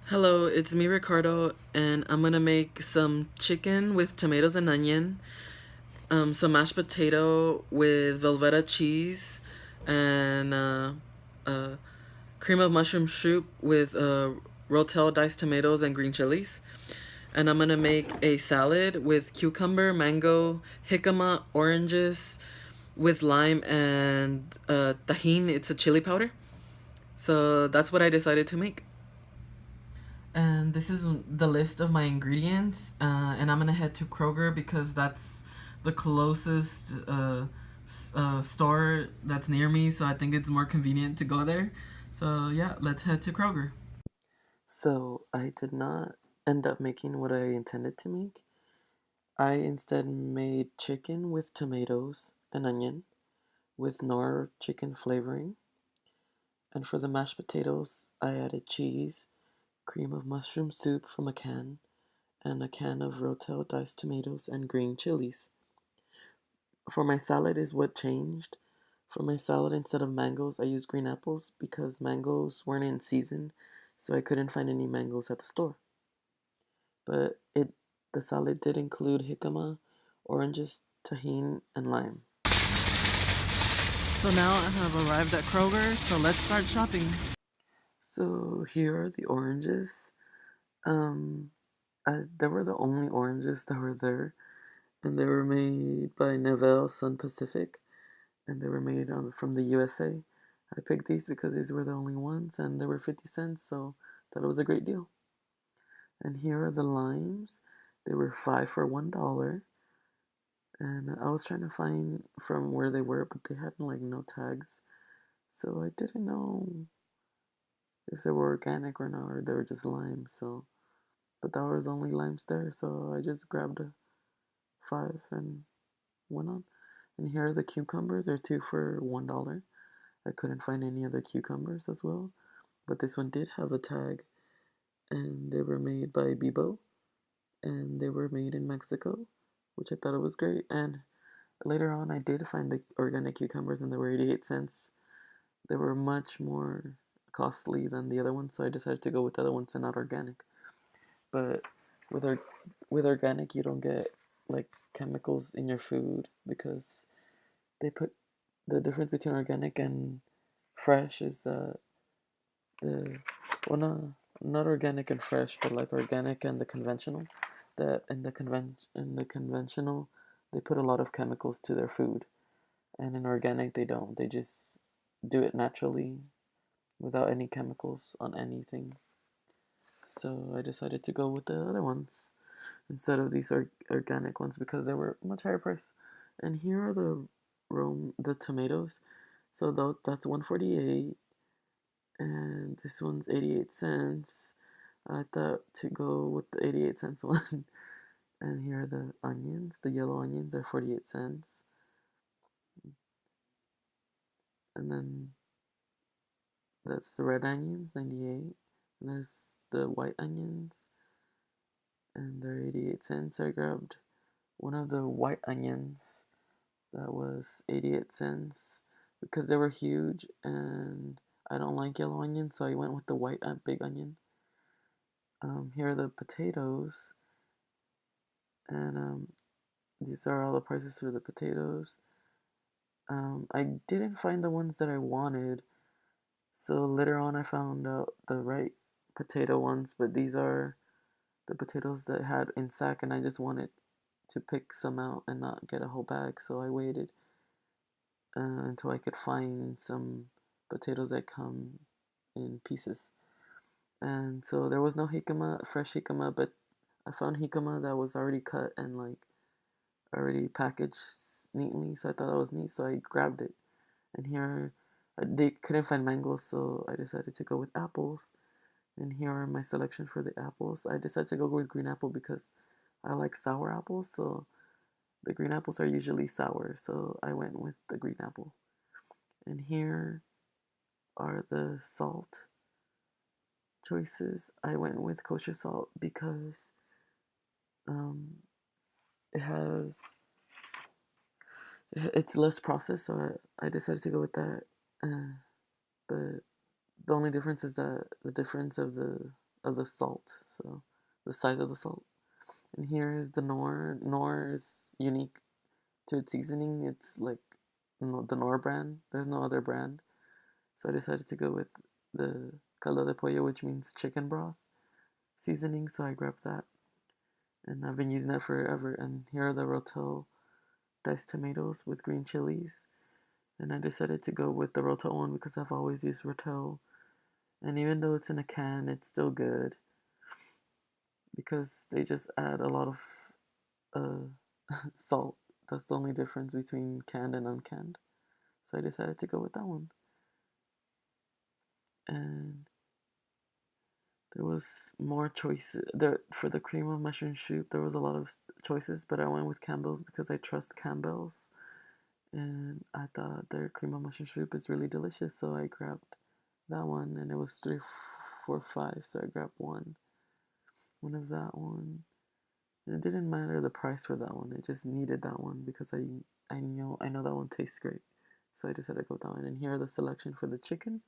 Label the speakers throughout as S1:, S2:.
S1: Hello, it's me, Ricardo, and I'm gonna make some chicken with tomatoes and onion, some mashed potato with Velveeta cheese, and cream of mushroom soup with Rotel diced tomatoes and green chilies. And I'm gonna make a salad with cucumber, mango, jicama, oranges, with lime and tahini. It's a chili powder. So that's what I decided to make. And this is the list of my ingredients. And I'm gonna head to Kroger because that's the closest store that's near me. So I think it's more convenient to go there. So yeah, let's head to Kroger. So I did not end up making what I intended to make. I instead made chicken with tomatoes and onion with Knorr chicken flavoring. And for the mashed potatoes, I added cheese, cream of mushroom soup from a can, and a can of Rotel diced tomatoes and green chilies. For my salad is what changed. For my salad, instead of mangoes, I used green apples because mangoes weren't in season, so I couldn't find any mangoes at the store. But the salad did include jicama, oranges, tahini, and lime. So now I have arrived at Kroger, so let's start shopping. So here are the oranges. Um, they were the only oranges that were there, and they were made by Neville Sun Pacific, and they were made from the USA. I picked these because these were the only ones, and they were 50 cents, so I thought it was a great deal. And here are the limes. They were 5 for $1, and I was trying to find from where they were, but they had like no tags, so I didn't know if they were organic or not, or they were just limes. So, but there was only limes there, so I just grabbed a 5 and went on. And here are the cucumbers. They're 2 for $1. I couldn't find any other cucumbers as well, but this one did have a tag, and they were made by Bibo, and they were made in Mexico, which I thought it was great. And later on, I did find the organic cucumbers, and they were 88 cents. They were much more costly than the other ones, so I decided to go with the other ones and not organic. But with or- with organic, you don't get like chemicals in your food because they put the difference between organic and fresh is that the well not organic and fresh, but like organic and the conventional. That in the conventional they put a lot of chemicals to their food, and in organic they don't. They just do it naturally without any chemicals on anything. So I decided to go with the other ones instead of these organic ones because they were much higher price. And here are the tomatoes. So that's 148, and this one's 88 cents. I thought to go with the 88 cents one. And here are the onions. The yellow onions are 48 cents. And then that's the red onions, 98. And there's the white onions, and they're 88 cents. I grabbed one of the white onions that was 88 cents because they were huge, and I don't like yellow onions, so I went with the white big onion. Here are the potatoes, and these are all the prices for the potatoes. I didn't find the ones that I wanted, so later on I found out the right potato ones, but these are the potatoes that I had in sack, and I just wanted to pick some out and not get a whole bag, so I waited until I could find some potatoes that come in pieces. And so there was no jicama, fresh jicama, but I found jicama that was already cut and like already packaged neatly, so I thought that was neat, so I grabbed it. And here they couldn't find mangoes, so I decided to go with apples. And here are my selection for the apples. I decided to go with green apple because I like sour apples, so the green apples are usually sour, so I went with the green apple. And here are the salt choices. I went with kosher salt because um, it has it's less processed, so I decided to go with that. But the only difference is that the difference of the of the salt, so the size of the salt. And here is the Knorr. Knorr is unique to its seasoning. It's like the Knorr brand. There's no other brand. So I decided to go with the caldo de pollo, which means chicken broth seasoning. So I grabbed that, and I've been using that forever. And here are the Rotel diced tomatoes with green chilies. And I decided to go with the Rotel one because I've always used Rotel. And even though it's in a can, it's still good because they just add a lot of salt. That's the only difference between canned and uncanned. So I decided to go with that one. And there was more choices there for the cream of mushroom soup. There was a lot of choices, but I went with Campbell's because I trust Campbell's, and I thought their cream of mushroom soup is really delicious. So I grabbed that one, and it was 3 for $5. So I grabbed one of that one. And it didn't matter the price for that one. I just needed that one because I know that one tastes great. So I decided to go with that one. And here are the selection for the chicken.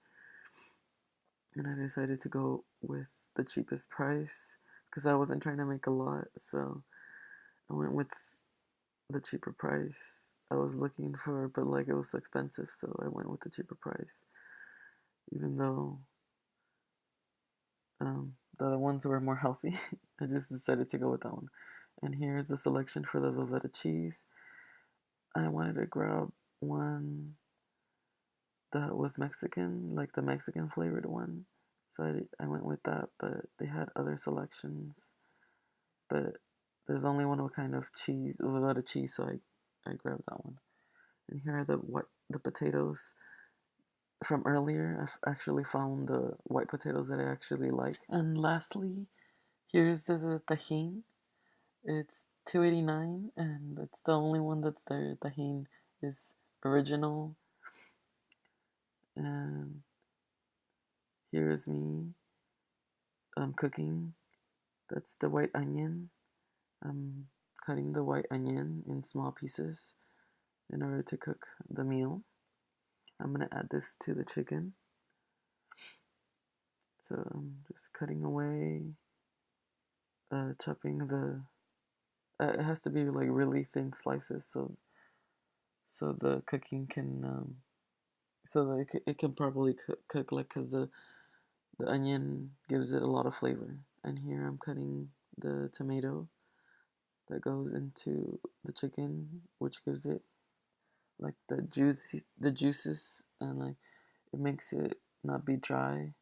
S1: And I decided to go with the cheapest price because I wasn't trying to make a lot. So I went with the cheaper price. I was looking for, but like it was expensive, so I went with the cheaper price. Even though the other ones were more healthy, I just decided to go with that one. And here's the selection for the Velveeta cheese. I wanted to grab one that was Mexican, like the Mexican flavored one. So I went with that, but they had other selections. But there's only one kind of cheese, a lot of cheese, so I grabbed that one. And here are the potatoes from earlier. I've actually found the white potatoes that I actually like. And lastly, here's the Tajín. It's 2.89, and it's the only one that's there. Tajín is original. And here is me cooking. That's the white onion. I'm cutting the white onion in small pieces in order to cook the meal. I'm gonna add this to the chicken. So I'm just cutting away, chopping the. It has to be like really thin slices, so the cooking can so that it can properly cook like because the onion gives it a lot of flavor. And here I'm cutting the tomato that goes into the chicken, which gives it like the juices, and like it makes it not be dry.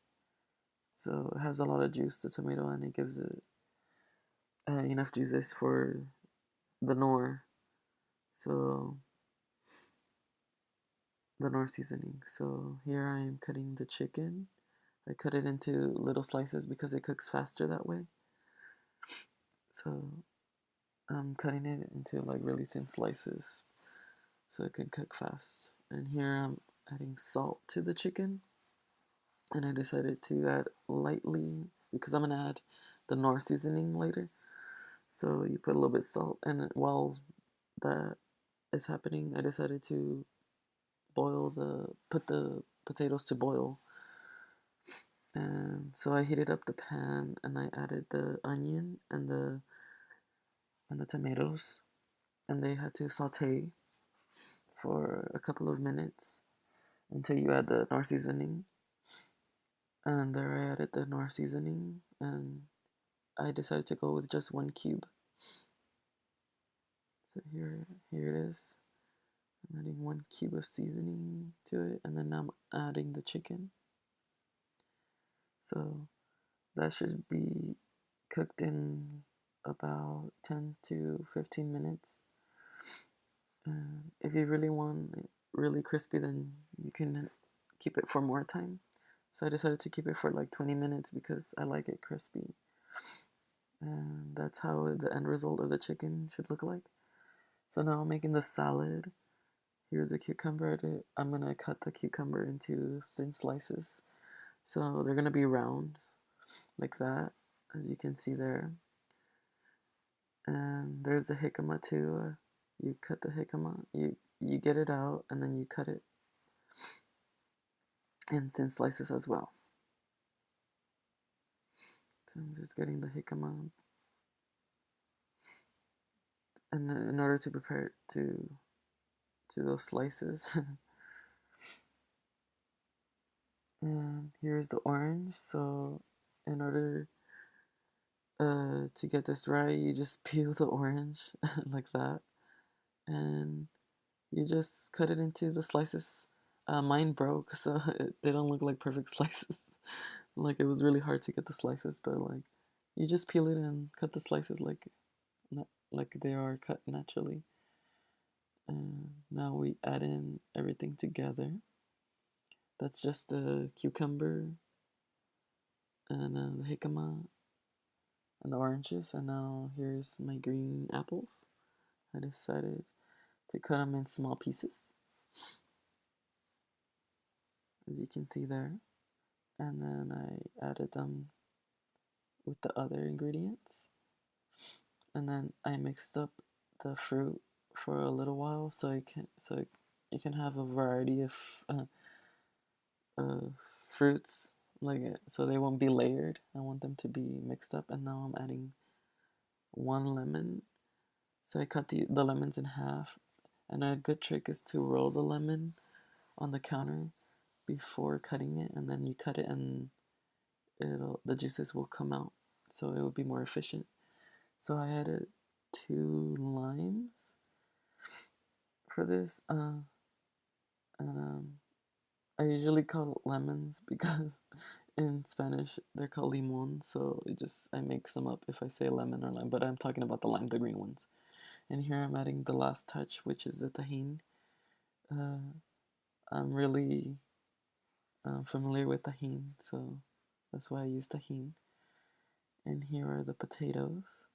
S1: So it has a lot of juice, the tomato, and it gives it enough juices for the Knorr. So the Knorr seasoning. So here I am cutting the chicken. I cut it into little slices because it cooks faster that way. So I'm cutting it into like really thin slices so it can cook fast. And here I'm adding salt to the chicken. And I decided to add lightly because I'm gonna add the Knorr seasoning later. So you put a little bit of salt, and while that is happening, I decided to put the potatoes to boil. And so I heated up the pan and I added the onion and the tomatoes, and they had to saute for a couple of minutes until you add the Knorr seasoning. And there I added the Knorr seasoning, and I decided to go with just 1 cube. So here it is. I'm adding 1 cube of seasoning to it, and then I'm adding the chicken. So that should be cooked in about 10 to 15 minutes. If you really want it really crispy, then you can keep it for more time. So I decided to keep it for like 20 minutes because I like it crispy. And that's how the end result of the chicken should look like. So now I'm making the salad. Here's a cucumber. I'm gonna cut the cucumber into thin slices. So they're gonna be round like that, as you can see there. And there's the jicama too. You cut the jicama, you get it out, and then you cut it in thin slices as well. So I'm just getting the jicama, and in order to prepare it to those slices. And here's the orange. So in order to get this right, you just peel the orange like that, and you just cut it into the slices. Mine broke, so they don't look like perfect slices. Like it was really hard to get the slices, but like you just peel it and cut the slices like they are cut naturally. And now we add in everything together. That's just the cucumber and the jicama and the oranges. And now here's my green apples. I decided to cut them in small pieces, as you can see there. And then I added them with the other ingredients. And then I mixed up the fruit for a little while you can have a variety uh, of fruits like so they won't be layered. I want them to be mixed up. And now I'm adding one lemon. So I cut the lemons in half. And a good trick is to roll the lemon on the counter before cutting it, and then you cut it and the juices will come out, so it will be more efficient. So I added 2 limes for this, and I usually call it lemons because in Spanish they're called limon. So I mix them up if I say lemon or lime, but I'm talking about the lime, the green ones. And here I'm adding the last touch, which is the tahini. I'm really familiar with tahini, so that's why I use tahini. And here are the potatoes.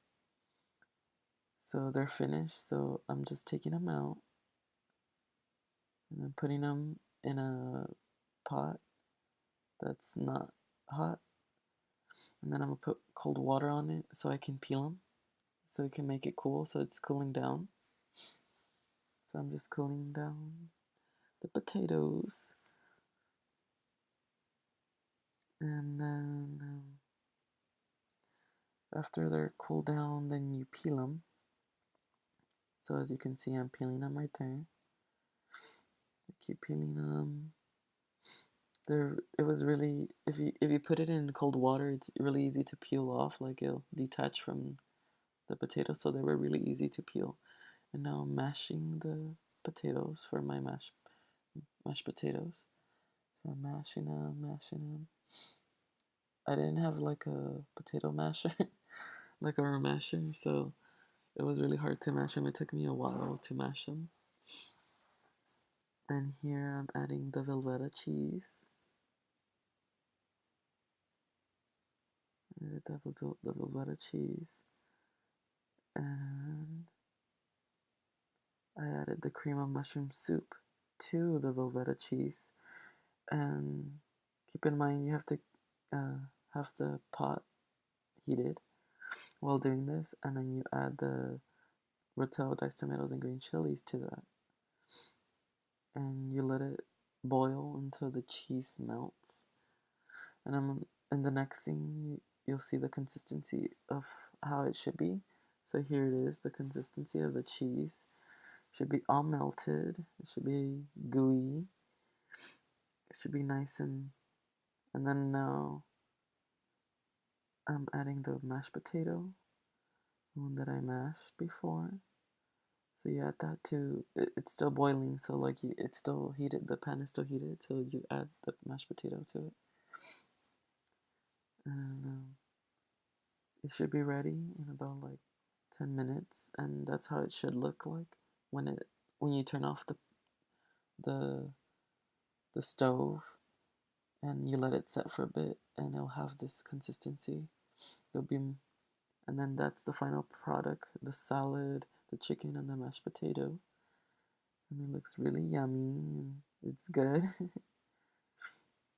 S1: So they're finished, so I'm just taking them out and I'm putting them in a pot that's not hot. And then I'm gonna put cold water on it so I can peel them, so I can make it cool, so it's cooling down. So I'm just cooling down the potatoes. And then after they're cooled down, then you peel them. So as you can see, I'm peeling them right there. I keep peeling them. It was really, if you put it in cold water, it's really easy to peel off. Like it'll detach from the potato, so they were really easy to peel. And now I'm mashing the potatoes for my mashed potatoes. So I'm mashing them. I didn't have like a potato masher, like a masher, so it was really hard to mash them. It took me a while to mash them. And here I'm adding the Velveeta cheese. The Velveeta cheese. And I added the cream of mushroom soup to the Velveeta cheese. And keep in mind, you have to have the pot heated while doing this, and then you add the rotel, diced tomatoes, and green chilies to that. And you let it boil until the cheese melts. And the next thing, you'll see the consistency of how it should be. So here it is, the consistency of the cheese. It should be all melted. It should be gooey. It should be nice and then now I'm adding the mashed potato, the one that I mashed before. So you add that too. It's still boiling, so it's still heated. The pan is still heated, so you add the mashed potato to it, and it should be ready in about like 10 minutes. And that's how it should look like when you turn off the the stove and you let it set for a bit, and it'll have this consistency. It'll be, and then that's the final product: the salad, the chicken, and the mashed potato. And it looks really yummy and it's good.